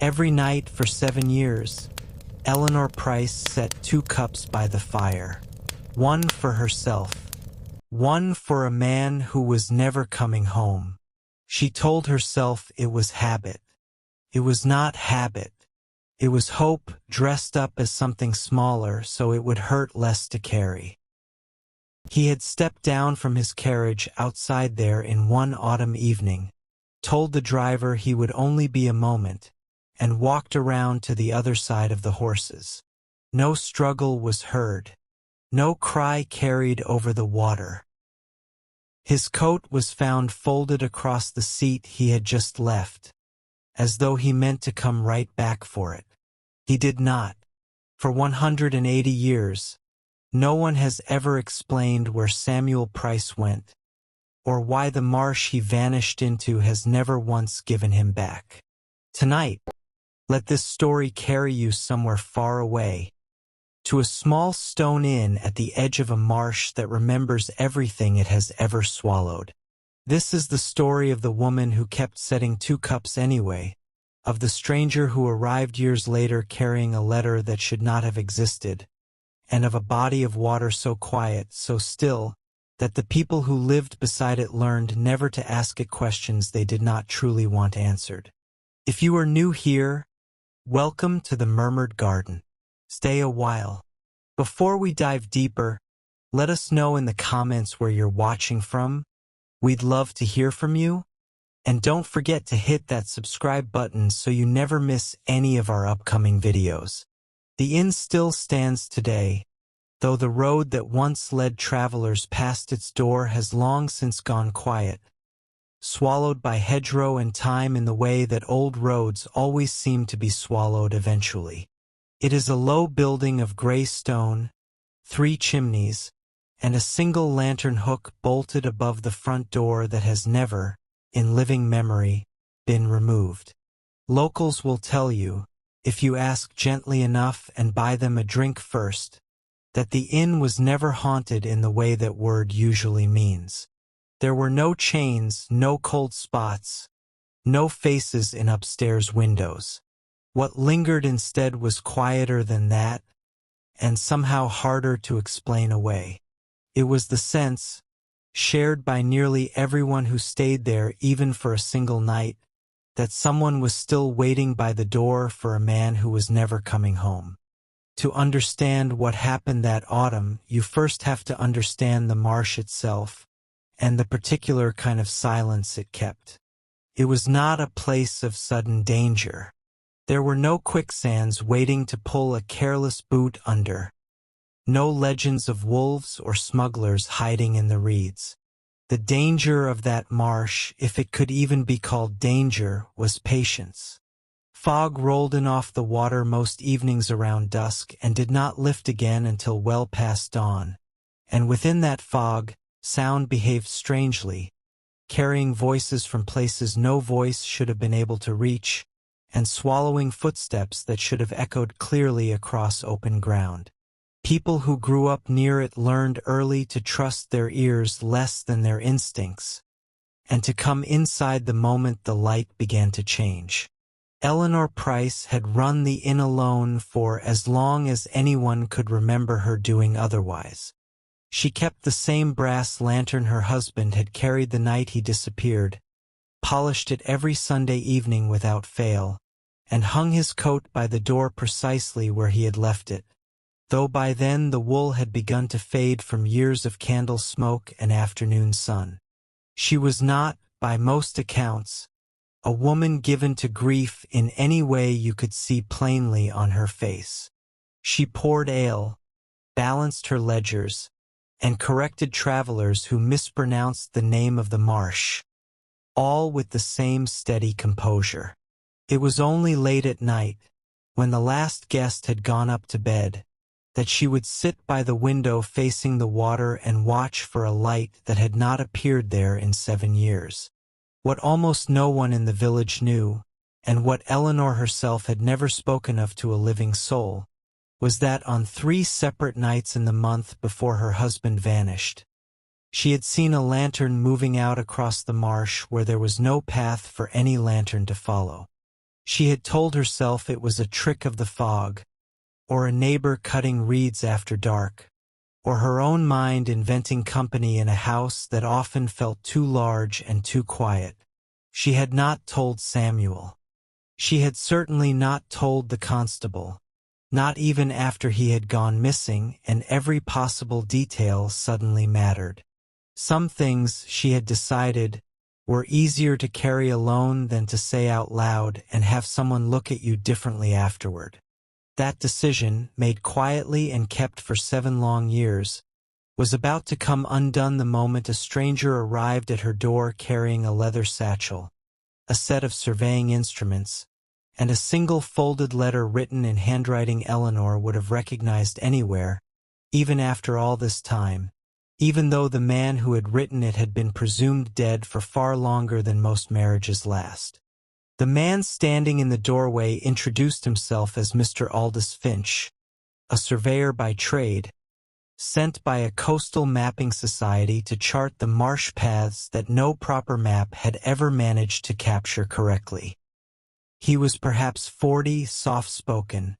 Every night for 7 years, Eleanor Pryce set 2 cups by the fire. One for herself, one for a man who was never coming home. She told herself it was habit. It was not habit. It was hope dressed up as something smaller so it would hurt less to carry. He had stepped down from his carriage outside there in one autumn evening, told the driver he would only be a moment, and walked around to the other side of the horses. No struggle was heard. No cry carried over the water. His coat was found folded across the seat he had just left, as though he meant to come right back for it. He did not. For 180 years, no one has ever explained where Samuel Pryce went, or why the marsh he vanished into has never once given him back. Tonight, let this story carry you somewhere far away, to a small stone inn at the edge of a marsh that remembers everything it has ever swallowed. This is the story of the woman who kept setting 2 cups anyway, of the stranger who arrived years later carrying a letter that should not have existed, and of a body of water so quiet, so still, that the people who lived beside it learned never to ask it questions they did not truly want answered. If you are new here, welcome to the Murmured Garden. Stay a while. Before we dive deeper, let us know in the comments where you're watching from. We'd love to hear from you. And don't forget to hit that subscribe button so you never miss any of our upcoming videos. The inn still stands today, though the road that once led travelers past its door has long since gone quiet, swallowed by hedgerow and time in the way that old roads always seem to be swallowed eventually. It is a low building of gray stone, 3 chimneys, and a single lantern hook bolted above the front door that has never, in living memory, been removed. Locals will tell you, if you ask gently enough and buy them a drink first, that the inn was never haunted in the way that word usually means. There were no chains, no cold spots, no faces in upstairs windows. What lingered instead was quieter than that, and somehow harder to explain away. It was the sense, shared by nearly everyone who stayed there even for a single night, that someone was still waiting by the door for a man who was never coming home. To understand what happened that autumn, you first have to understand the marsh itself, and the particular kind of silence it kept. It was not a place of sudden danger. There were no quicksands waiting to pull a careless boot under, no legends of wolves or smugglers hiding in the reeds. The danger of that marsh, if it could even be called danger, was patience. Fog rolled in off the water most evenings around dusk and did not lift again until well past dawn, and within that fog, sound behaved strangely, carrying voices from places no voice should have been able to reach, and swallowing footsteps that should have echoed clearly across open ground. People who grew up near it learned early to trust their ears less than their instincts, and to come inside the moment the light began to change. Eleanor Pryce had run the inn alone for as long as anyone could remember her doing otherwise. She kept the same brass lantern her husband had carried the night he disappeared, polished it every Sunday evening without fail, and hung his coat by the door precisely where he had left it, though by then the wool had begun to fade from years of candle smoke and afternoon sun. She was not, by most accounts, a woman given to grief in any way you could see plainly on her face. She poured ale, balanced her ledgers, and corrected travelers who mispronounced the name of the marsh, all with the same steady composure. It was only late at night, when the last guest had gone up to bed, that she would sit by the window facing the water and watch for a light that had not appeared there in 7 years. What almost no one in the village knew, and what Eleanor herself had never spoken of to a living soul, was that on 3 separate nights in the month before her husband vanished, she had seen a lantern moving out across the marsh where there was no path for any lantern to follow. She had told herself it was a trick of the fog, or a neighbor cutting reeds after dark, or her own mind inventing company in a house that often felt too large and too quiet. She had not told Samuel. She had certainly not told the constable, not even after he had gone missing and every possible detail suddenly mattered. Some things, she had decided, were easier to carry alone than to say out loud and have someone look at you differently afterward. That decision, made quietly and kept for 7 long years, was about to come undone the moment a stranger arrived at her door carrying a leather satchel, a set of surveying instruments, and a single folded letter written in handwriting Eleanor would have recognized anywhere, even after all this time, even though the man who had written it had been presumed dead for far longer than most marriages last. The man standing in the doorway introduced himself as Mr. Aldous Finch, a surveyor by trade, sent by a coastal mapping society to chart the marsh paths that no proper map had ever managed to capture correctly. He was perhaps 40, soft-spoken,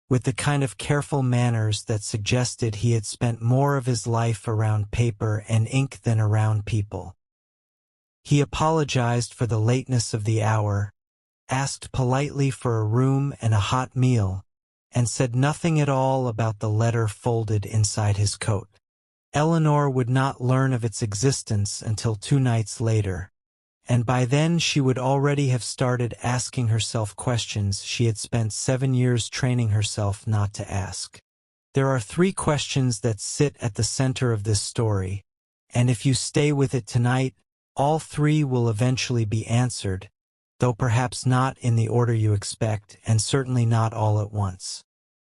with the kind of careful manners that suggested he had spent more of his life around paper and ink than around people. He apologized for the lateness of the hour, asked politely for a room and a hot meal, and said nothing at all about the letter folded inside his coat. Eleanor would not learn of its existence until 2 nights later, and by then she would already have started asking herself questions she had spent 7 years training herself not to ask. There are 3 questions that sit at the center of this story, and if you stay with it tonight, all 3 will eventually be answered, though perhaps not in the order you expect, and certainly not all at once.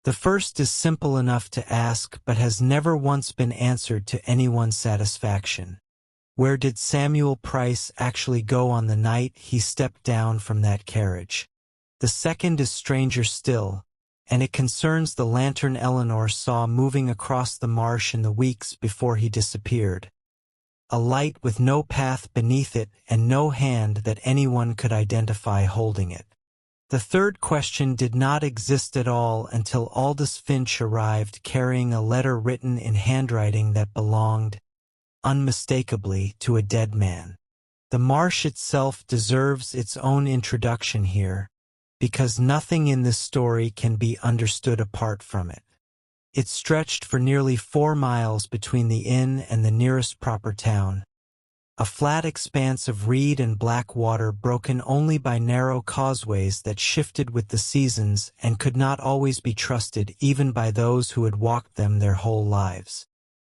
The first is simple enough to ask but has never once been answered to anyone's satisfaction. Where did Samuel Pryce actually go on the night he stepped down from that carriage? The second is stranger still, and it concerns the lantern Eleanor saw moving across the marsh in the weeks before he disappeared. A light with no path beneath it and no hand that anyone could identify holding it. The third question did not exist at all until Aldous Finch arrived carrying a letter written in handwriting that belonged, unmistakably, to a dead man. The marsh itself deserves its own introduction here, because nothing in this story can be understood apart from it. It stretched for nearly 4 miles between the inn and the nearest proper town, a flat expanse of reed and black water broken only by narrow causeways that shifted with the seasons and could not always be trusted even by those who had walked them their whole lives.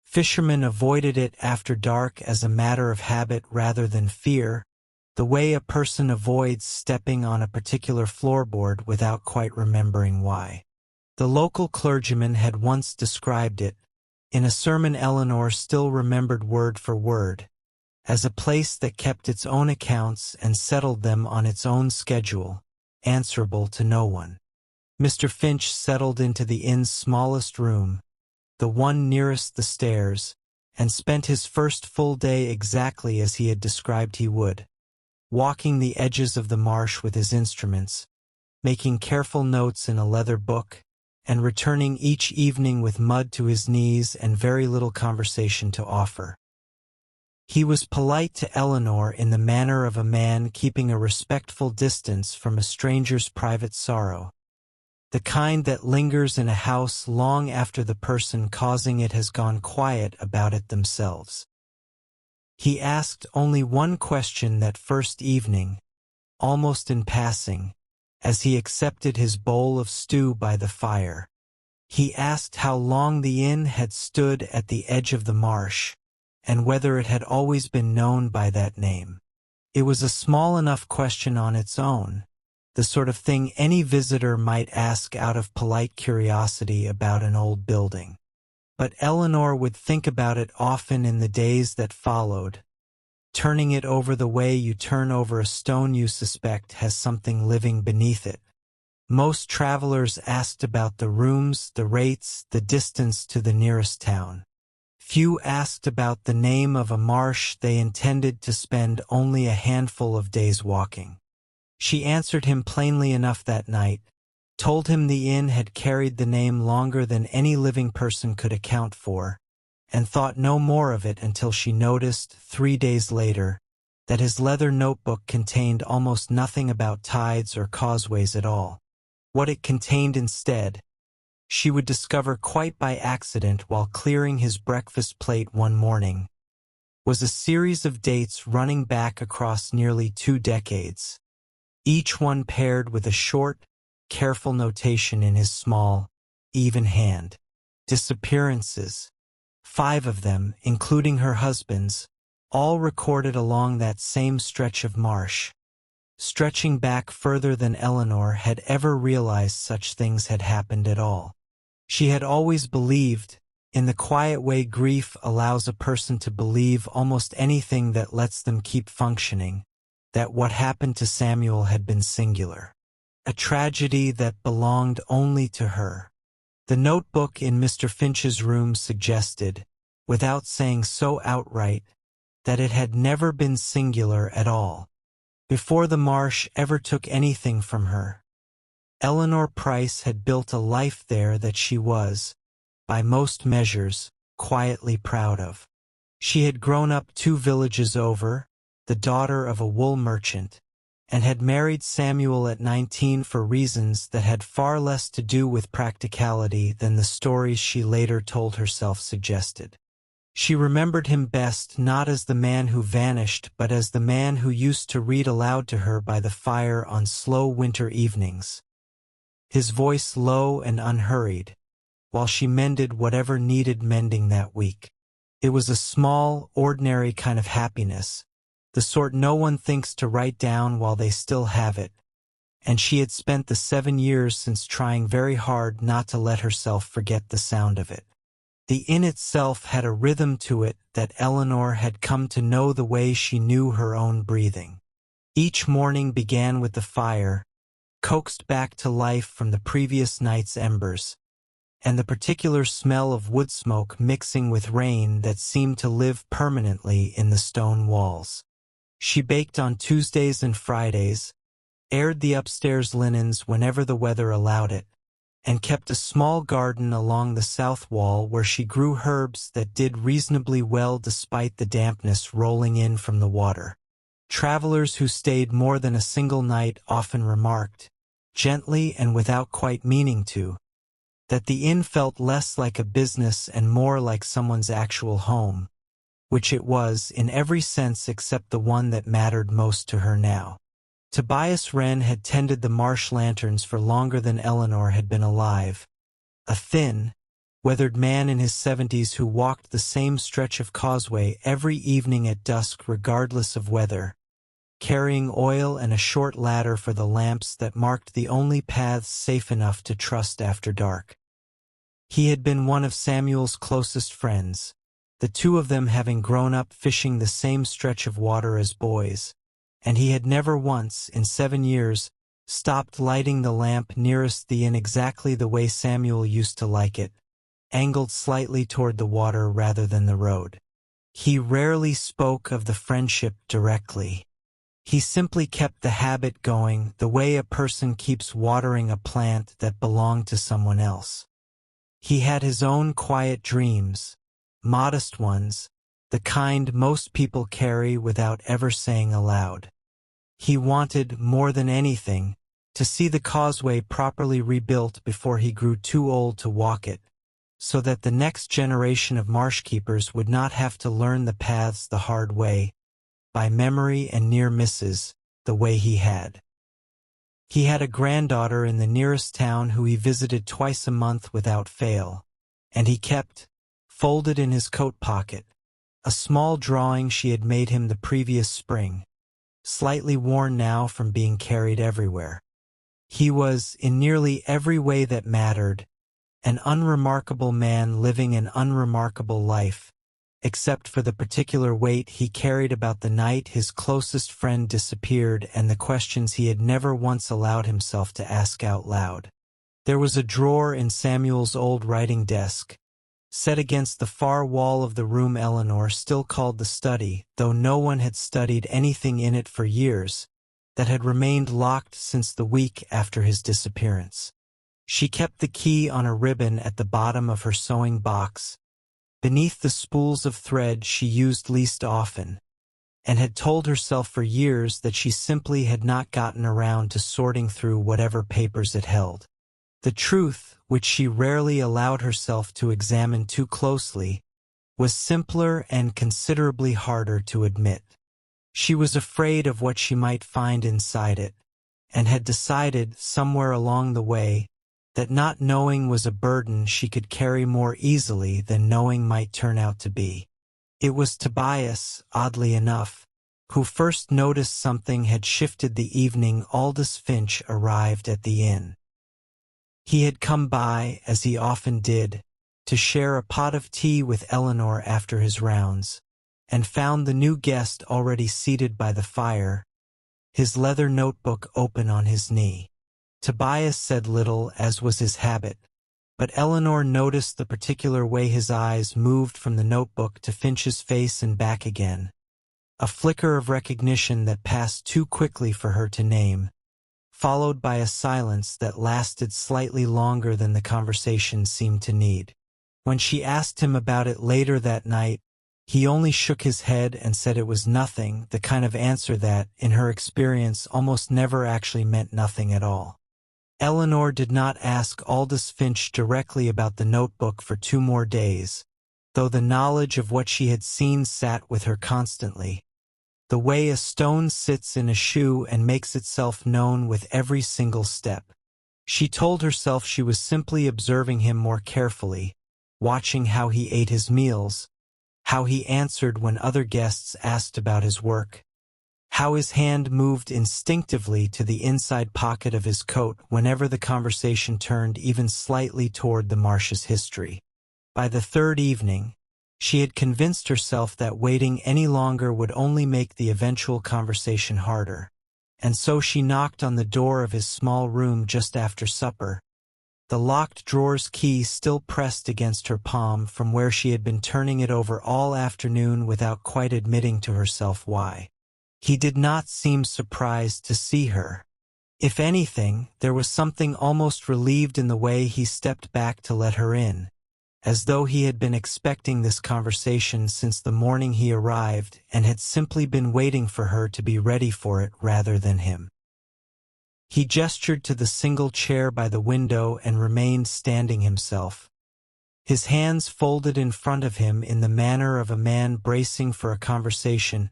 Fishermen avoided it after dark as a matter of habit rather than fear, the way a person avoids stepping on a particular floorboard without quite remembering why. The local clergyman had once described it, in a sermon Eleanor still remembered word for word, as a place that kept its own accounts and settled them on its own schedule, answerable to no one. Mr. Finch settled into the inn's smallest room, the one nearest the stairs, and spent his first full day exactly as he had described he would, walking the edges of the marsh with his instruments, making careful notes in a leather book, and returning each evening with mud to his knees and very little conversation to offer. He was polite to Eleanor in the manner of a man keeping a respectful distance from a stranger's private sorrow, the kind that lingers in a house long after the person causing it has gone quiet about it themselves. He asked only one question that first evening, almost in passing, as he accepted his bowl of stew by the fire. He asked how long the inn had stood at the edge of the marsh, and whether it had always been known by that name. It was a small enough question on its own, the sort of thing any visitor might ask out of polite curiosity about an old building. But Eleanor would think about it often in the days that followed, turning it over the way you turn over a stone you suspect has something living beneath it. Most travelers asked about the rooms, the rates, the distance to the nearest town. Few asked about the name of a marsh they intended to spend only a handful of days walking. She answered him plainly enough that night, told him the inn had carried the name longer than any living person could account for, and thought no more of it until she noticed, 3 days later, that his leather notebook contained almost nothing about tides or causeways at all. What it contained instead, she would discover quite by accident while clearing his breakfast plate one morning, was a series of dates running back across nearly 2 decades, each one paired with a short, careful notation in his small, even hand. Disappearances, 5 of them, including her husband's, all recorded along that same stretch of marsh, stretching back further than Eleanor had ever realized such things had happened at all. She had always believed, in the quiet way grief allows a person to believe almost anything that lets them keep functioning, that what happened to Samuel had been singular, a tragedy that belonged only to her. The notebook in Mr. Finch's room suggested, without saying so outright, that it had never been singular at all. Before the marsh ever took anything from her, Eleanor Pryce had built a life there that she was, by most measures, quietly proud of. She had grown up 2 villages over, the daughter of a wool merchant, and had married Samuel at 19 for reasons that had far less to do with practicality than the stories she later told herself suggested. She remembered him best not as the man who vanished but as the man who used to read aloud to her by the fire on slow winter evenings, his voice low and unhurried, while she mended whatever needed mending that week. It was a small, ordinary kind of happiness, the sort no one thinks to write down while they still have it, and she had spent the 7 years since trying very hard not to let herself forget the sound of it. The inn itself had a rhythm to it that Eleanor had come to know the way she knew her own breathing. Each morning began with the fire, coaxed back to life from the previous night's embers, and the particular smell of wood smoke mixing with rain that seemed to live permanently in the stone walls. She baked on Tuesdays and Fridays, aired the upstairs linens whenever the weather allowed it, and kept a small garden along the south wall where she grew herbs that did reasonably well despite the dampness rolling in from the water. Travelers who stayed more than a single night often remarked, gently and without quite meaning to, that the inn felt less like a business and more like someone's actual home, which it was in every sense except the one that mattered most to her now. Tobias Wren had tended the marsh lanterns for longer than Eleanor had been alive, a thin, weathered man in his 70s who walked the same stretch of causeway every evening at dusk regardless of weather, carrying oil and a short ladder for the lamps that marked the only paths safe enough to trust after dark. He had been one of Samuel's closest friends, the 2 of them having grown up fishing the same stretch of water as boys, and he had never once, in 7 years, stopped lighting the lamp nearest the inn exactly the way Samuel used to like it, angled slightly toward the water rather than the road. He rarely spoke of the friendship directly. He simply kept the habit going the way a person keeps watering a plant that belonged to someone else. He had his own quiet dreams, modest ones, the kind most people carry without ever saying aloud. He wanted, more than anything, to see the causeway properly rebuilt before he grew too old to walk it, so that the next generation of marshkeepers would not have to learn the paths the hard way, by memory and near misses, the way he had. He had a granddaughter in the nearest town who he visited twice a month without fail, and he kept, folded in his coat pocket, a small drawing she had made him the previous spring, slightly worn now from being carried everywhere. He was, in nearly every way that mattered, an unremarkable man living an unremarkable life, except for the particular weight he carried about the night his closest friend disappeared and the questions he had never once allowed himself to ask out loud. There was a drawer in Samuel's old writing desk, set against the far wall of the room Eleanor still called the study, though no one had studied anything in it for years, that had remained locked since the week after his disappearance. She kept the key on a ribbon at the bottom of her sewing box, beneath the spools of thread she used least often, and had told herself for years that she simply had not gotten around to sorting through whatever papers it held. The truth, which she rarely allowed herself to examine too closely, was simpler and considerably harder to admit. She was afraid of what she might find inside it, and had decided, somewhere along the way, that not knowing was a burden she could carry more easily than knowing might turn out to be. It was Tobias, oddly enough, who first noticed something had shifted the evening Aldous Finch arrived at the inn. He had come by, as he often did, to share a pot of tea with Eleanor after his rounds, and found the new guest already seated by the fire, his leather notebook open on his knee. Tobias said little, as was his habit, but Eleanor noticed the particular way his eyes moved from the notebook to Finch's face and back again, a flicker of recognition that passed too quickly for her to name, followed by a silence that lasted slightly longer than the conversation seemed to need. When she asked him about it later that night, he only shook his head and said it was nothing, the kind of answer that, in her experience, almost never actually meant nothing at all. Eleanor did not ask Aldous Finch directly about the notebook for 2 more days, though the knowledge of what she had seen sat with her constantly, the way a stone sits in a shoe and makes itself known with every single step. She told herself she was simply observing him more carefully, watching how he ate his meals, how he answered when other guests asked about his work, how his hand moved instinctively to the inside pocket of his coat whenever the conversation turned even slightly toward the Marsh's history. By the 3rd evening, she had convinced herself that waiting any longer would only make the eventual conversation harder, and so she knocked on the door of his small room just after supper, the locked drawer's key still pressed against her palm from where she had been turning it over all afternoon without quite admitting to herself why. He did not seem surprised to see her. If anything, there was something almost relieved in the way he stepped back to let her in, as though he had been expecting this conversation since the morning he arrived and had simply been waiting for her to be ready for it rather than him. He gestured to the single chair by the window and remained standing himself, his hands folded in front of him in the manner of a man bracing for a conversation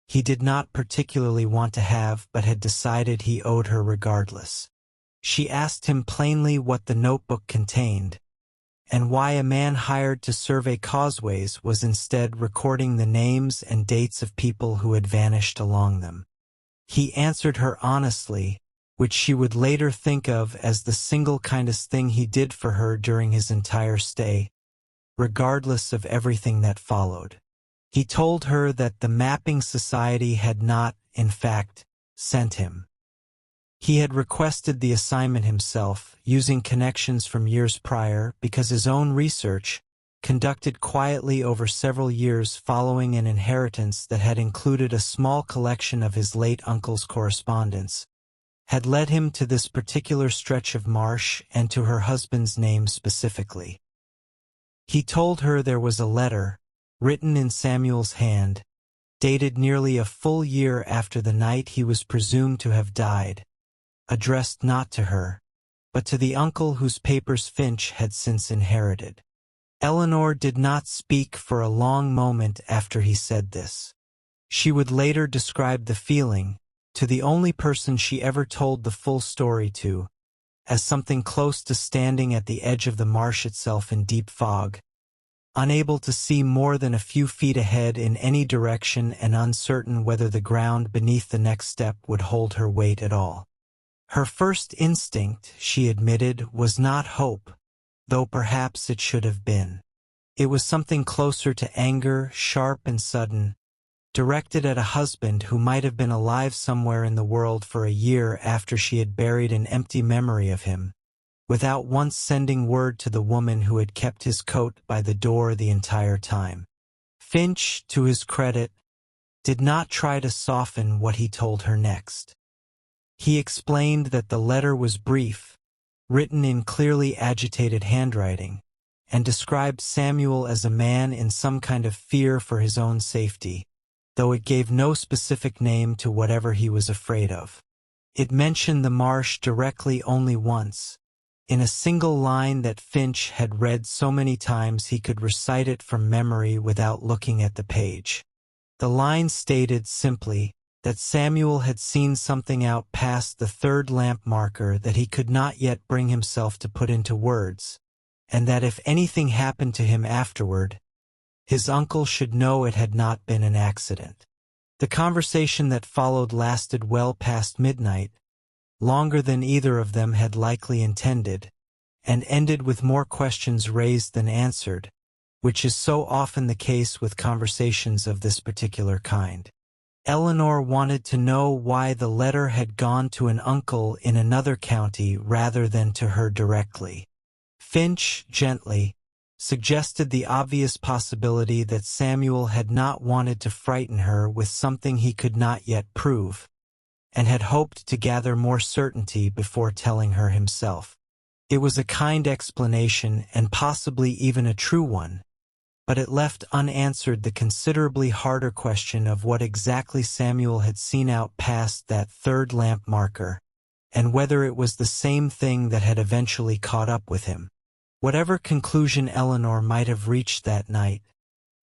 he did not particularly want to have but had decided he owed her regardless. She asked him plainly what the notebook contained, and why a man hired to survey causeways was instead recording the names and dates of people who had vanished along them. He answered her honestly, which she would later think of as the single kindest thing he did for her during his entire stay, regardless of everything that followed. He told her that the Mapping Society had not, in fact, sent him. He had requested the assignment himself, using connections from years prior, because his own research, conducted quietly over several years following an inheritance that had included a small collection of his late uncle's correspondence, had led him to this particular stretch of marsh and to her husband's name specifically. He told her there was a letter, written in Samuel's hand, dated nearly a full year after the night he was presumed to have died, addressed not to her, but to the uncle whose papers Finch had since inherited. Eleanor did not speak for a long moment after he said this. She would later describe the feeling, to the only person she ever told the full story to, as something close to standing at the edge of the marsh itself in deep fog, unable to see more than a few feet ahead in any direction and uncertain whether the ground beneath the next step would hold her weight at all. Her first instinct, she admitted, was not hope, though perhaps it should have been. It was something closer to anger, sharp and sudden, directed at a husband who might have been alive somewhere in the world for a year after she had buried an empty memory of him, without once sending word to the woman who had kept his coat by the door the entire time. Finch, to his credit, did not try to soften what he told her next. He explained that the letter was brief, written in clearly agitated handwriting, and described Samuel as a man in some kind of fear for his own safety, though it gave no specific name to whatever he was afraid of. It mentioned the marsh directly only once, in a single line that Finch had read so many times he could recite it from memory without looking at the page. The line stated simply that Samuel had seen something out past the third lamp marker that he could not yet bring himself to put into words, and that if anything happened to him afterward, his uncle should know it had not been an accident. The conversation that followed lasted well past midnight, longer than either of them had likely intended, and ended with more questions raised than answered, which is so often the case with conversations of this particular kind. Eleanor wanted to know why the letter had gone to an uncle in another county rather than to her directly. Finch, gently, suggested the obvious possibility that Samuel had not wanted to frighten her with something he could not yet prove, and had hoped to gather more certainty before telling her himself. It was a kind explanation and possibly even a true one, but it left unanswered the considerably harder question of what exactly Samuel had seen out past that third lamp marker, and whether it was the same thing that had eventually caught up with him. Whatever conclusion Eleanor might have reached that night,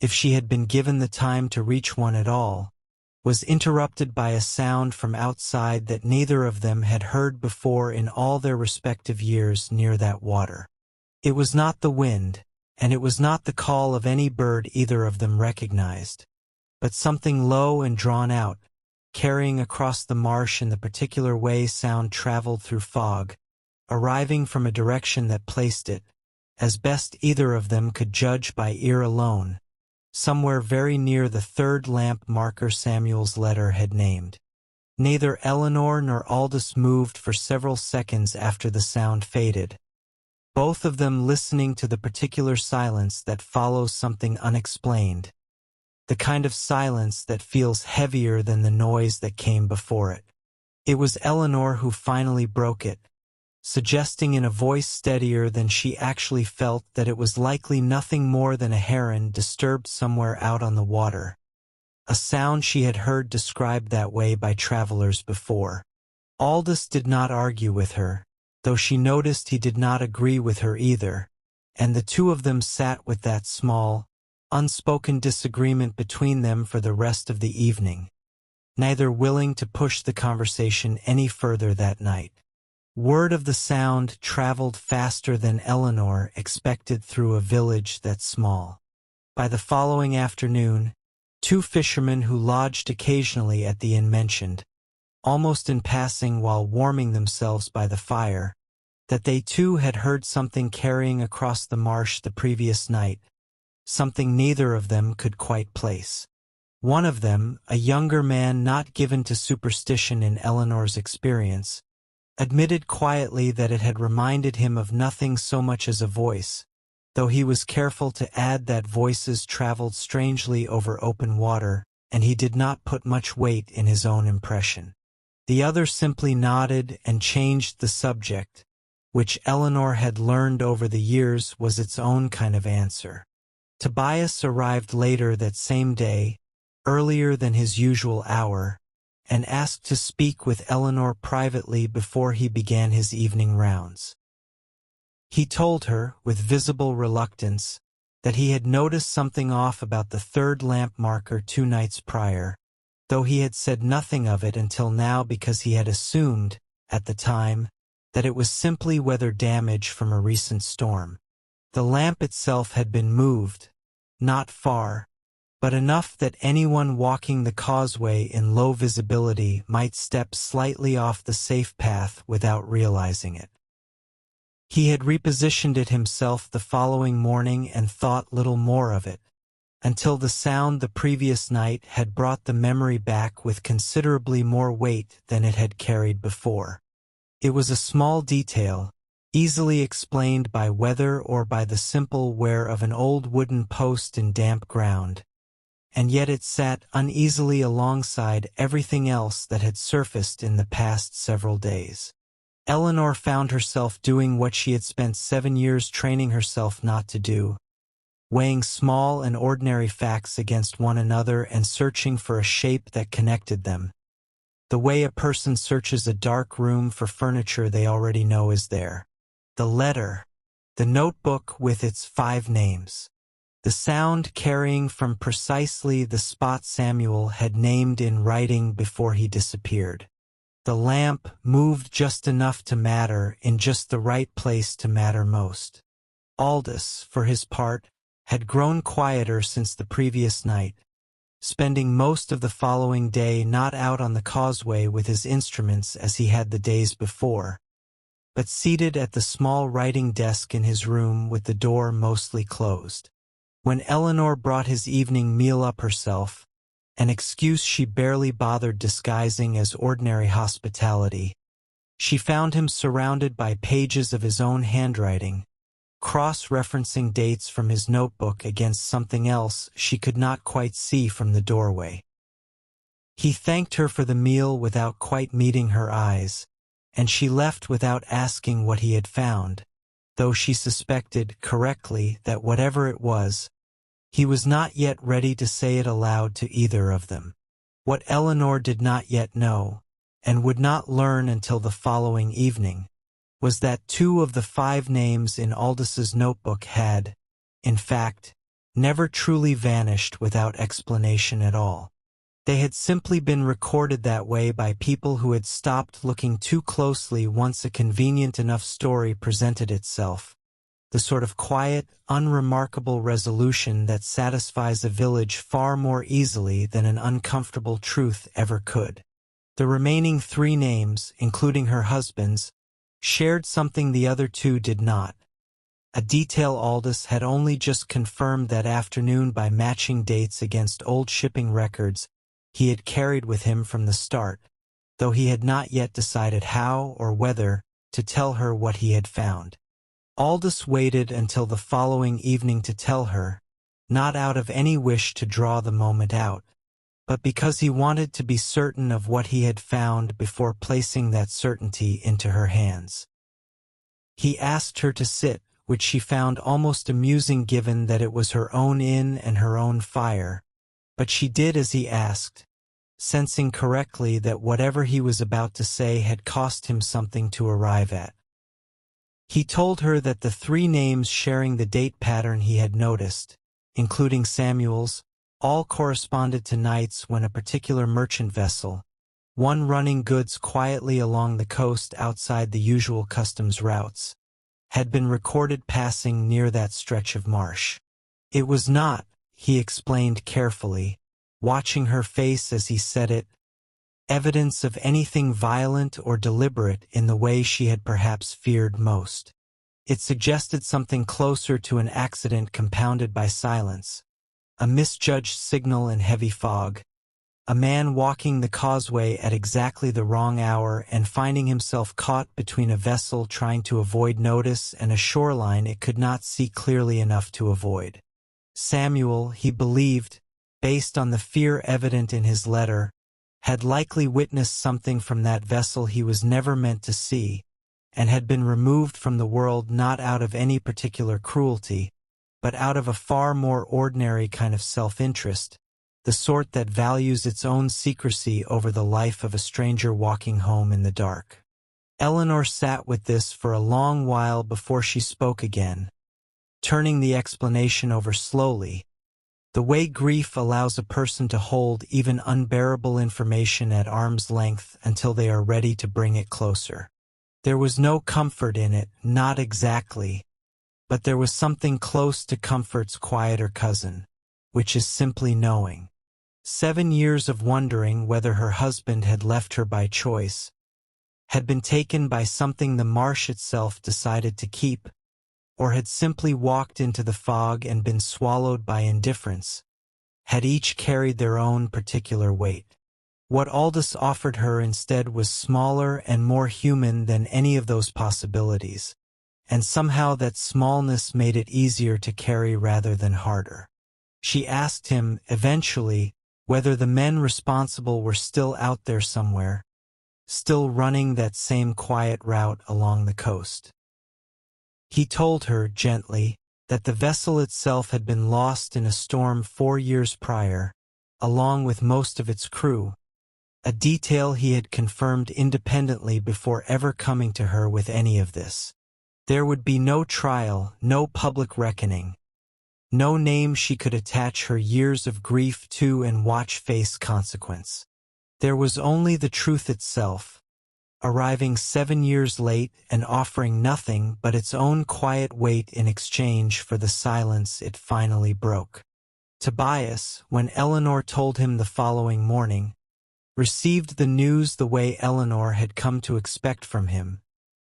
if she had been given the time to reach one at all, was interrupted by a sound from outside that neither of them had heard before in all their respective years near that water. It was not the wind, and it was not the call of any bird either of them recognized, but something low and drawn out, carrying across the marsh in the particular way sound traveled through fog, arriving from a direction that placed it, as best either of them could judge by ear alone, somewhere very near the third lamp marker Samuel's letter had named. Neither Eleanor nor Aldous moved for several seconds after the sound faded, both of them listening to the particular silence that follows something unexplained, the kind of silence that feels heavier than the noise that came before it. It was Eleanor who finally broke it, suggesting in a voice steadier than she actually felt that it was likely nothing more than a heron disturbed somewhere out on the water, a sound she had heard described that way by travelers before. Aldous did not argue with her, though she noticed he did not agree with her either, and the two of them sat with that small, unspoken disagreement between them for the rest of the evening, neither willing to push the conversation any further that night. Word of the sound traveled faster than Eleanor expected through a village that small. By the following afternoon, two fishermen who lodged occasionally at the inn mentioned, almost in passing while warming themselves by the fire, that they too had heard something carrying across the marsh the previous night, something neither of them could quite place. One of them, a younger man not given to superstition in Eleanor's experience, admitted quietly that it had reminded him of nothing so much as a voice, though he was careful to add that voices traveled strangely over open water, and he did not put much weight in his own impression. The other simply nodded and changed the subject, which Eleanor had learned over the years was its own kind of answer. Tobias arrived later that same day, earlier than his usual hour, and asked to speak with Eleanor privately before he began his evening rounds. He told her, with visible reluctance, that he had noticed something off about the third lamp marker 2 nights prior, though he had said nothing of it until now because he had assumed, at the time, that it was simply weather damage from a recent storm. The lamp itself had been moved, not far, but enough that anyone walking the causeway in low visibility might step slightly off the safe path without realizing it. He had repositioned it himself the following morning and thought little more of it, until the sound the previous night had brought the memory back with considerably more weight than it had carried before. It was a small detail, easily explained by weather or by the simple wear of an old wooden post in damp ground, and yet it sat uneasily alongside everything else that had surfaced in the past several days. Eleanor found herself doing what she had spent 7 years training herself not to do, weighing small and ordinary facts against one another and searching for a shape that connected them, the way a person searches a dark room for furniture they already know is there. The letter, the notebook with its 5 names, the sound carrying from precisely the spot Samuel had named in writing before he disappeared. The lamp moved just enough to matter in just the right place to matter most. Aldous, for his part, had grown quieter since the previous night, spending most of the following day not out on the causeway with his instruments as he had the days before, but seated at the small writing desk in his room with the door mostly closed. When Eleanor brought his evening meal up herself, an excuse she barely bothered disguising as ordinary hospitality, she found him surrounded by pages of his own handwriting, cross-referencing dates from his notebook against something else she could not quite see from the doorway. He thanked her for the meal without quite meeting her eyes, and she left without asking what he had found, though she suspected correctly that whatever it was, he was not yet ready to say it aloud to either of them. What Eleanor did not yet know, and would not learn until the following evening, was that 2 of the 5 names in Aldous' notebook had, in fact, never truly vanished without explanation at all. They had simply been recorded that way by people who had stopped looking too closely once a convenient enough story presented itself, the sort of quiet, unremarkable resolution that satisfies a village far more easily than an uncomfortable truth ever could. The remaining 3 names, including her husband's, shared something the other 2 did not, a detail Aldous had only just confirmed that afternoon by matching dates against old shipping records he had carried with him from the start, though he had not yet decided how or whether to tell her what he had found. Aldous waited until the following evening to tell her, not out of any wish to draw the moment out, but because he wanted to be certain of what he had found before placing that certainty into her hands. He asked her to sit, which she found almost amusing given that it was her own inn and her own fire, but she did as he asked, sensing correctly that whatever he was about to say had cost him something to arrive at. He told her that the 3 names sharing the date pattern he had noticed, including Samuel's, all corresponded to nights when a particular merchant vessel, one running goods quietly along the coast outside the usual customs routes, had been recorded passing near that stretch of marsh. It was not, he explained carefully, watching her face as he said it, evidence of anything violent or deliberate in the way she had perhaps feared most. It suggested something closer to an accident compounded by silence, a misjudged signal in heavy fog, a man walking the causeway at exactly the wrong hour and finding himself caught between a vessel trying to avoid notice and a shoreline it could not see clearly enough to avoid. Samuel, he believed, based on the fear evident in his letter, had likely witnessed something from that vessel he was never meant to see, and had been removed from the world not out of any particular cruelty, but out of a far more ordinary kind of self-interest, the sort that values its own secrecy over the life of a stranger walking home in the dark. Eleanor sat with this for a long while before she spoke again, turning the explanation over slowly, the way grief allows a person to hold even unbearable information at arm's length until they are ready to bring it closer. There was no comfort in it, not exactly, but there was something close to comfort's quieter cousin, which is simply knowing. 7 years of wondering whether her husband had left her by choice, had been taken by something the marsh itself decided to keep, or had simply walked into the fog and been swallowed by indifference, had each carried their own particular weight. What Aldous offered her instead was smaller and more human than any of those possibilities, and somehow that smallness made it easier to carry rather than harder. She asked him, eventually, whether the men responsible were still out there somewhere, still running that same quiet route along the coast. He told her, gently, that the vessel itself had been lost in a storm 4 years prior, along with most of its crew, a detail he had confirmed independently before ever coming to her with any of this. There would be no trial, no public reckoning, no name she could attach her years of grief to and watch face consequence. There was only the truth itself, arriving 7 years late and offering nothing but its own quiet weight in exchange for the silence it finally broke. Tobias, when Eleanor told him the following morning, received the news the way Eleanor had come to expect from him,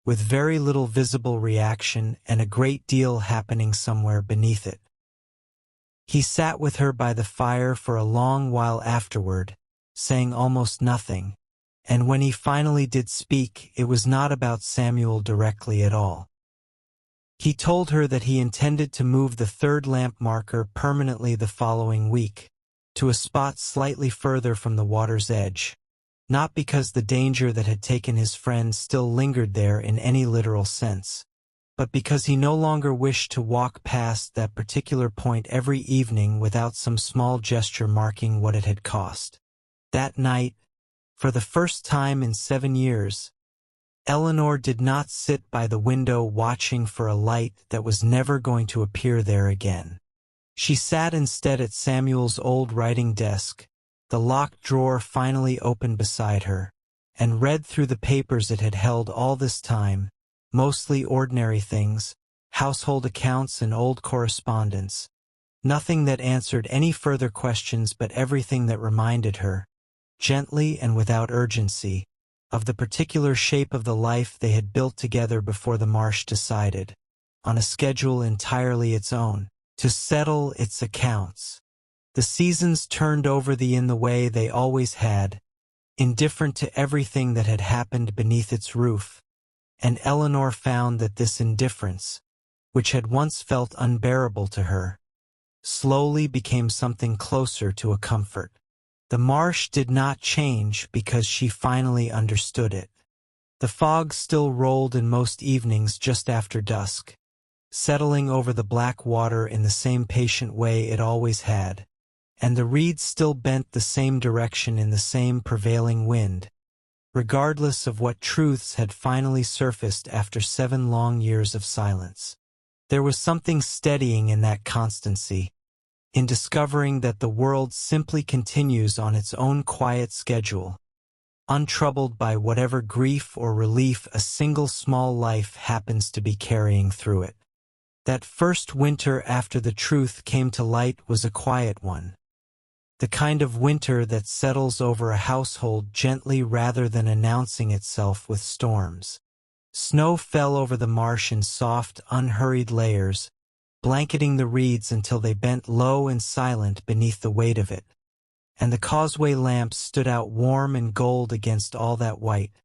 with very little visible reaction and a great deal happening somewhere beneath it. He sat with her by the fire for a long while afterward, saying almost nothing, and when he finally did speak, it was not about Samuel directly at all. He told her that he intended to move the third lamp marker permanently the following week, to a spot slightly further from the water's edge, not because the danger that had taken his friend still lingered there in any literal sense, but because he no longer wished to walk past that particular point every evening without some small gesture marking what it had cost. That night, for the first time in 7 years, Eleanor did not sit by the window watching for a light that was never going to appear there again. She sat instead at Samuel's old writing desk, the locked drawer finally open beside her, and read through the papers it had held all this time, mostly ordinary things, household accounts and old correspondence, nothing that answered any further questions but everything that reminded her, gently and without urgency, of the particular shape of the life they had built together before the marsh decided, on a schedule entirely its own, to settle its accounts. The seasons turned over in the way they always had, indifferent to everything that had happened beneath its roof, and Eleanor found that this indifference, which had once felt unbearable to her, slowly became something closer to a comfort. The marsh did not change because she finally understood it. The fog still rolled in most evenings just after dusk, settling over the black water in the same patient way it always had, and the reeds still bent the same direction in the same prevailing wind, regardless of what truths had finally surfaced after 7 long years of silence. There was something steadying in that constancy, in discovering that the world simply continues on its own quiet schedule, untroubled by whatever grief or relief a single small life happens to be carrying through it. That first winter after the truth came to light was a quiet one, the kind of winter that settles over a household gently rather than announcing itself with storms. Snow fell over the marsh in soft, unhurried layers, blanketing the reeds until they bent low and silent beneath the weight of it, and the causeway lamps stood out warm and gold against all that white,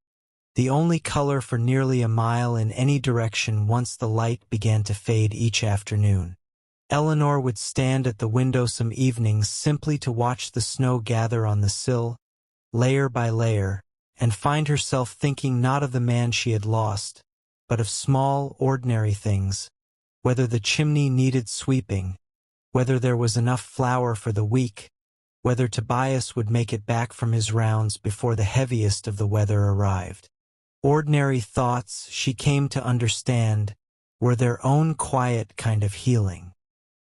the only color for nearly a mile in any direction once the light began to fade each afternoon. Eleanor would stand at the window some evenings simply to watch the snow gather on the sill, layer by layer, and find herself thinking not of the man she had lost, but of small, ordinary things, whether the chimney needed sweeping, whether there was enough flour for the week, whether Tobias would make it back from his rounds before the heaviest of the weather arrived. Ordinary thoughts, she came to understand, were their own quiet kind of healing.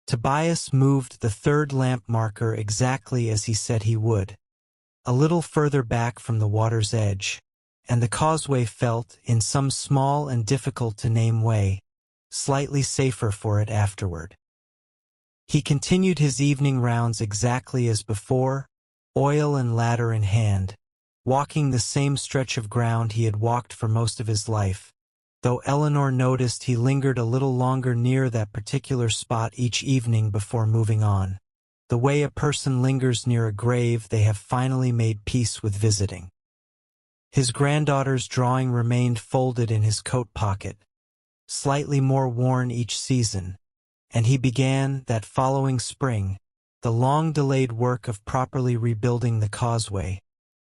Tobias moved the third lamp marker exactly as he said he would, a little further back from the water's edge, and the causeway felt, in some small and difficult-to-name way, slightly safer for it afterward. He continued his evening rounds exactly as before, oil and ladder in hand, walking the same stretch of ground he had walked for most of his life, though Eleanor noticed he lingered a little longer near that particular spot each evening before moving on, the way a person lingers near a grave they have finally made peace with visiting. His granddaughter's drawing remained folded in his coat pocket, slightly more worn each season, and he began, that following spring, the long-delayed work of properly rebuilding the causeway,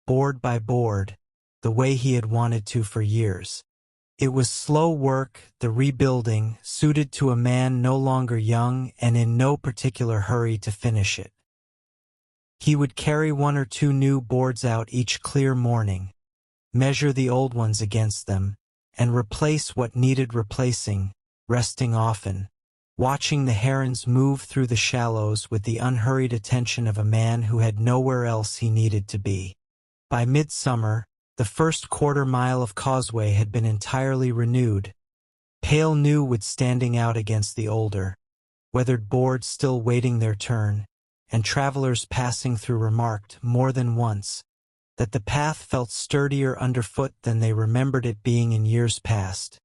board by board, the way he had wanted to for years. It was slow work, the rebuilding, suited to a man no longer young and in no particular hurry to finish it. He would carry 1 or 2 new boards out each clear morning, measure the old ones against them, and replace what needed replacing, resting often, watching the herons move through the shallows with the unhurried attention of a man who had nowhere else he needed to be. By midsummer, the first quarter-mile of causeway had been entirely renewed, pale new wood standing out against the older, weathered boards still waiting their turn, and travelers passing through remarked, more than once, that the path felt sturdier underfoot than they remembered it being in years past,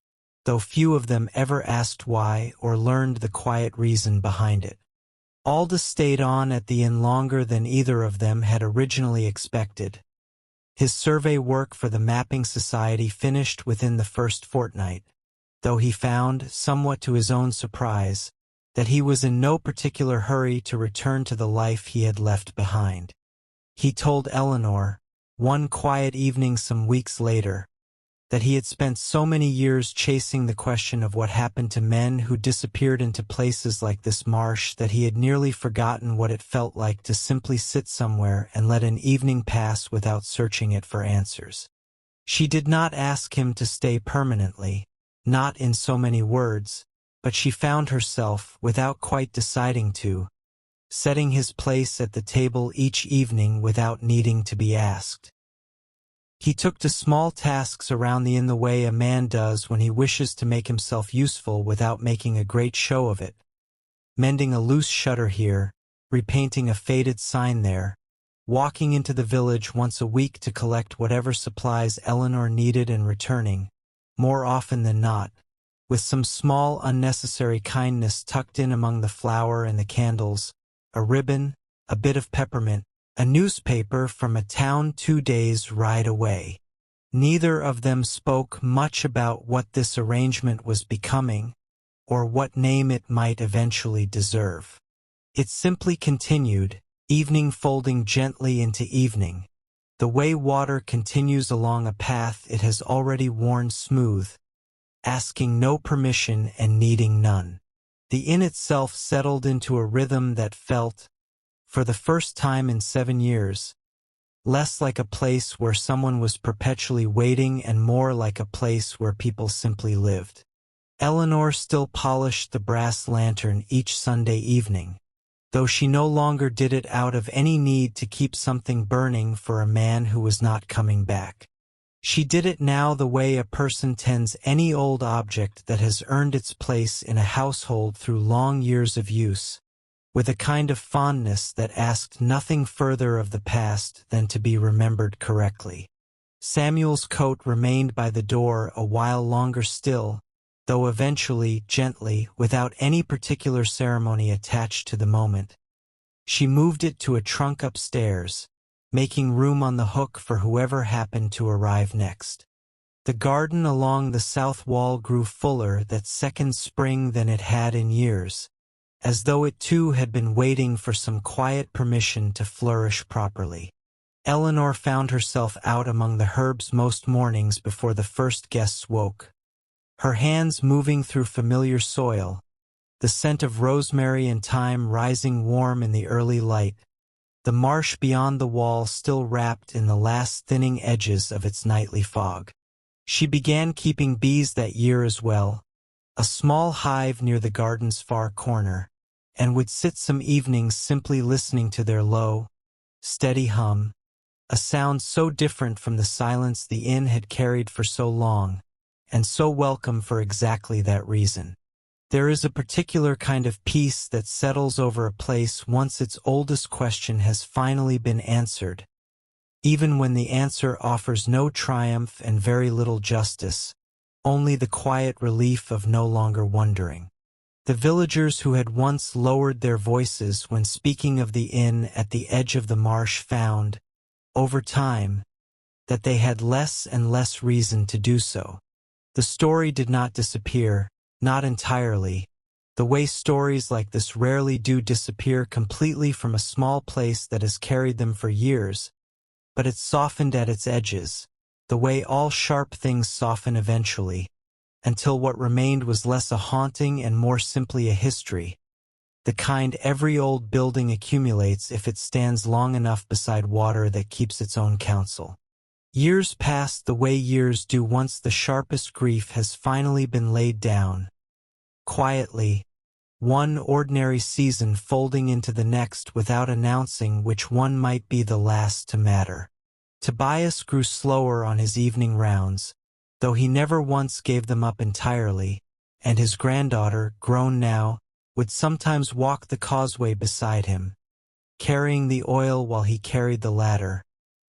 though few of them ever asked why or learned the quiet reason behind it. Aldous stayed on at the inn longer than either of them had originally expected. His survey work for the Mapping Society finished within the first fortnight, though he found, somewhat to his own surprise, that he was in no particular hurry to return to the life he had left behind. He told Eleanor, one quiet evening some weeks later, that he had spent so many years chasing the question of what happened to men who disappeared into places like this marsh that he had nearly forgotten what it felt like to simply sit somewhere and let an evening pass without searching it for answers. She did not ask him to stay permanently, not in so many words, but she found herself, without quite deciding to, setting his place at the table each evening without needing to be asked. He took to small tasks around the inn the way a man does when he wishes to make himself useful without making a great show of it. Mending a loose shutter here, repainting a faded sign there, walking into the village once a week to collect whatever supplies Eleanor needed and returning, more often than not, with some small unnecessary kindness tucked in among the flour and the candles, a ribbon, a bit of peppermint, a newspaper from a town 2 days' ride away. Neither of them spoke much about what this arrangement was becoming, or what name it might eventually deserve. It simply continued, evening folding gently into evening, the way water continues along a path it has already worn smooth, asking no permission and needing none. The inn itself settled into a rhythm that felt, for the first time in 7 years, less like a place where someone was perpetually waiting and more like a place where people simply lived. Eleanor still polished the brass lantern each Sunday evening, though she no longer did it out of any need to keep something burning for a man who was not coming back. She did it now the way a person tends any old object that has earned its place in a household through long years of use, with a kind of fondness that asked nothing further of the past than to be remembered correctly. Samuel's coat remained by the door a while longer still, though eventually, gently, without any particular ceremony attached to the moment, she moved it to a trunk upstairs, making room on the hook for whoever happened to arrive next. The garden along the south wall grew fuller that second spring than it had in years, as though it too had been waiting for some quiet permission to flourish properly. Eleanor found herself out among the herbs most mornings before the first guests woke, her hands moving through familiar soil, the scent of rosemary and thyme rising warm in the early light, the marsh beyond the wall still wrapped in the last thinning edges of its nightly fog. She began keeping bees that year as well, a small hive near the garden's far corner, and would sit some evenings simply listening to their low, steady hum, a sound so different from the silence the inn had carried for so long, and so welcome for exactly that reason. There is a particular kind of peace that settles over a place once its oldest question has finally been answered, even when the answer offers no triumph and very little justice, only the quiet relief of no longer wondering. The villagers who had once lowered their voices when speaking of the inn at the edge of the marsh found, over time, that they had less and less reason to do so. The story did not disappear, not entirely, The way stories like this rarely do disappear completely from a small place that has carried them for years, but it's softened at its edges, the way all sharp things soften eventually, until what remained was less a haunting and more simply a history, the kind every old building accumulates if it stands long enough beside water that keeps its own counsel. Years pass the way years do once the sharpest grief has finally been laid down. Quietly, one ordinary season folding into the next without announcing which one might be the last to matter. Tobias grew slower on his evening rounds, though he never once gave them up entirely, and his granddaughter, grown now, would sometimes walk the causeway beside him, carrying the oil while he carried the ladder,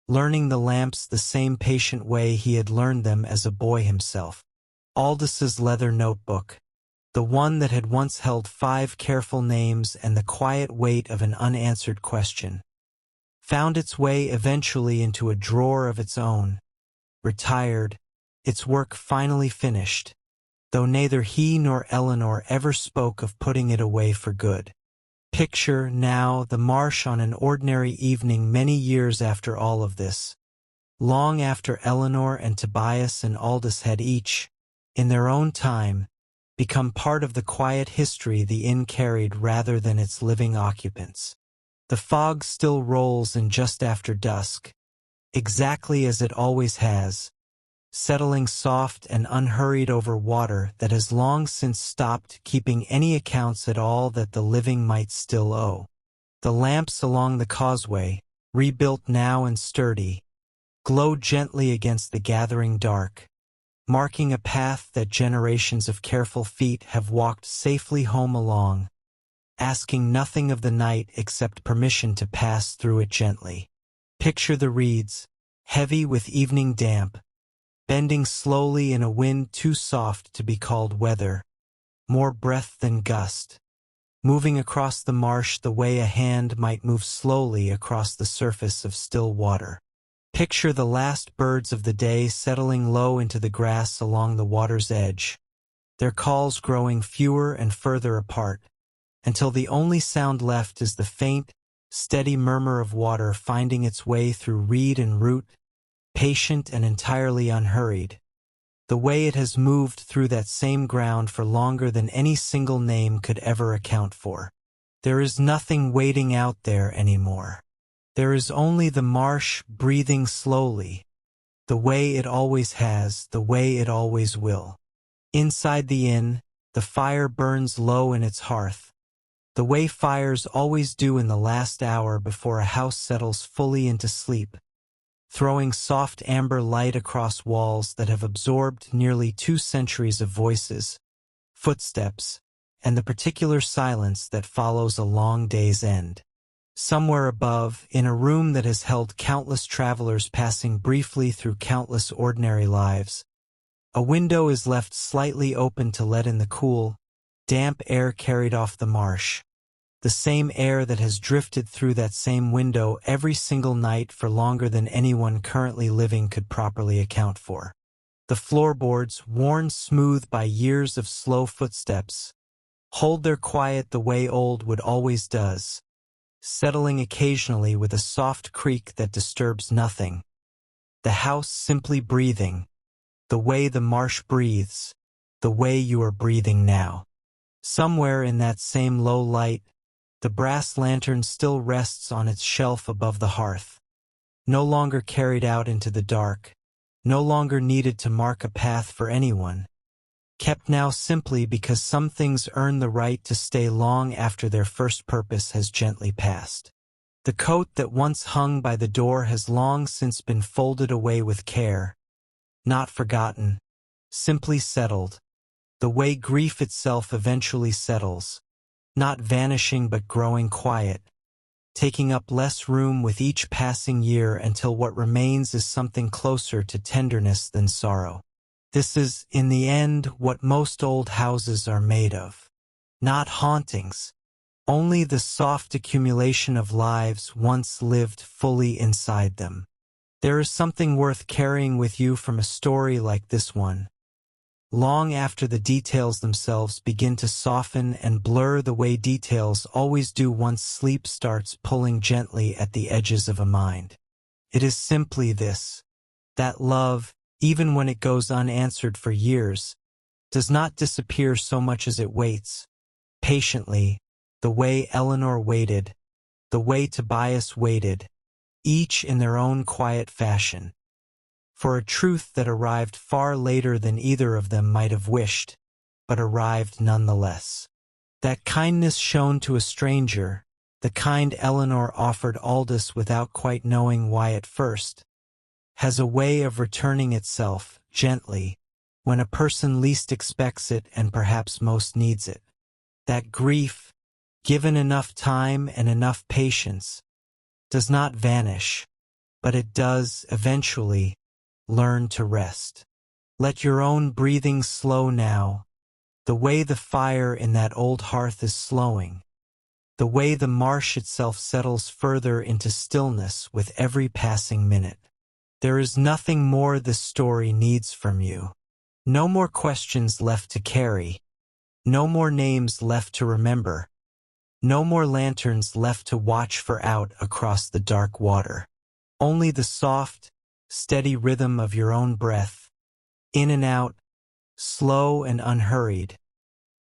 learning the lamps the same patient way he had learned them as a boy himself. Aldous' leather notebook, the one that had once held 5 careful names and the quiet weight of an unanswered question, found its way eventually into a drawer of its own, retired, its work finally finished, though neither he nor Eleanor ever spoke of putting it away for good. Picture, now, the marsh on an ordinary evening many years after all of this, long after Eleanor and Tobias and Aldous had each, in their own time, become part of the quiet history the inn carried rather than its living occupants. The fog still rolls in just after dusk, exactly as it always has, settling soft and unhurried over water that has long since stopped keeping any accounts at all that the living might still owe. The lamps along the causeway, rebuilt now and sturdy, glow gently against the gathering dark, marking a path that generations of careful feet have walked safely home along, asking nothing of the night except permission to pass through it gently. Picture the reeds, heavy with evening damp, bending slowly in a wind too soft to be called weather, more breath than gust, moving across the marsh the way a hand might move slowly across the surface of still water. Picture the last birds of the day settling low into the grass along the water's edge, their calls growing fewer and further apart, until the only sound left is the faint, steady murmur of water finding its way through reed and root, patient and entirely unhurried, the way it has moved through that same ground for longer than any single name could ever account for. There is nothing waiting out there anymore. There is only the marsh breathing slowly, the way it always has, the way it always will. Inside the inn, the fire burns low in its hearth, the way fires always do in the last hour before a house settles fully into sleep, throwing soft amber light across walls that have absorbed nearly 2 centuries of voices, footsteps, and the particular silence that follows a long day's end. Somewhere above, in a room that has held countless travelers passing briefly through countless ordinary lives, a window is left slightly open to let in the cool, damp air carried off the marsh, the same air that has drifted through that same window every single night for longer than anyone currently living could properly account for. The floorboards, worn smooth by years of slow footsteps, hold their quiet the way old wood always does, settling occasionally with a soft creak that disturbs nothing. The house simply breathing, the way the marsh breathes, the way you are breathing now. Somewhere in that same low light, the brass lantern still rests on its shelf above the hearth, no longer carried out into the dark, no longer needed to mark a path for anyone, kept now simply because some things earn the right to stay long after their first purpose has gently passed. The coat that once hung by the door has long since been folded away with care, not forgotten, simply settled, the way grief itself eventually settles, not vanishing but growing quiet, taking up less room with each passing year until what remains is something closer to tenderness than sorrow. This is, in the end, what most old houses are made of. Not hauntings, only the soft accumulation of lives once lived fully inside them. There is something worth carrying with you from a story like this one. long after the details themselves begin to soften and blur the way details always do once sleep starts pulling gently at the edges of a mind. It is simply this: that love, even when it goes unanswered for years, does not disappear so much as it waits, patiently, the way Eleanor waited, the way Tobias waited, each in their own quiet fashion, for a truth that arrived far later than either of them might have wished, but arrived nonetheless. That kindness shown to a stranger, the kind Eleanor offered Aldous without quite knowing why at first, has a way of returning itself, gently, when a person least expects it and perhaps most needs it. That grief, given enough time and enough patience, does not vanish, but it does, eventually, learn to rest. Let your own breathing slow now, the way the fire in that old hearth is slowing, the way the marsh itself settles further into stillness with every passing minute. There is nothing more this story needs from you. No more questions left to carry, no more names left to remember, no more lanterns left to watch for out across the dark water. Only the soft, steady rhythm of your own breath, in and out, slow and unhurried.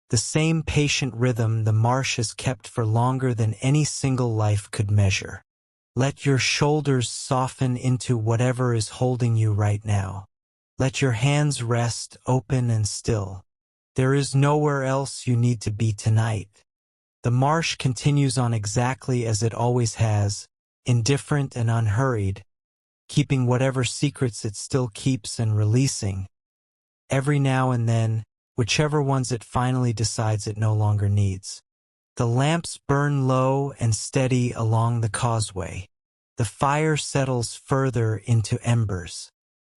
The same patient rhythm the marsh has kept for longer than any single life could measure. Let your shoulders soften into whatever is holding you right now. Let your hands rest open and still. There is nowhere else you need to be tonight. The marsh continues on exactly as it always has, indifferent and unhurried, keeping whatever secrets it still keeps and releasing, every now and then, whichever ones it finally decides it no longer needs. The lamps burn low and steady along the causeway. The fire settles further into embers.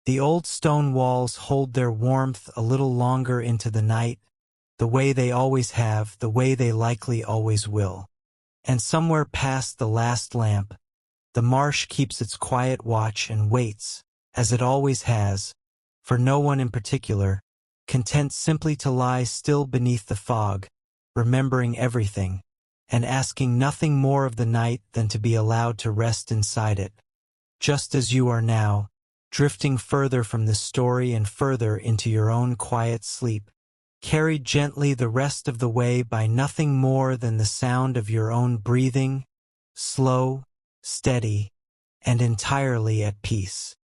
The old stone walls hold their warmth a little longer into the night, the way they always have, the way they likely always will. And somewhere past the last lamp, the marsh keeps its quiet watch and waits, as it always has, for no one in particular, content simply to lie still beneath the fog, remembering everything, and asking nothing more of the night than to be allowed to rest inside it, just as you are now, drifting further from this story and further into your own quiet sleep, carried gently the rest of the way by nothing more than the sound of your own breathing, slow, steady, and entirely at peace.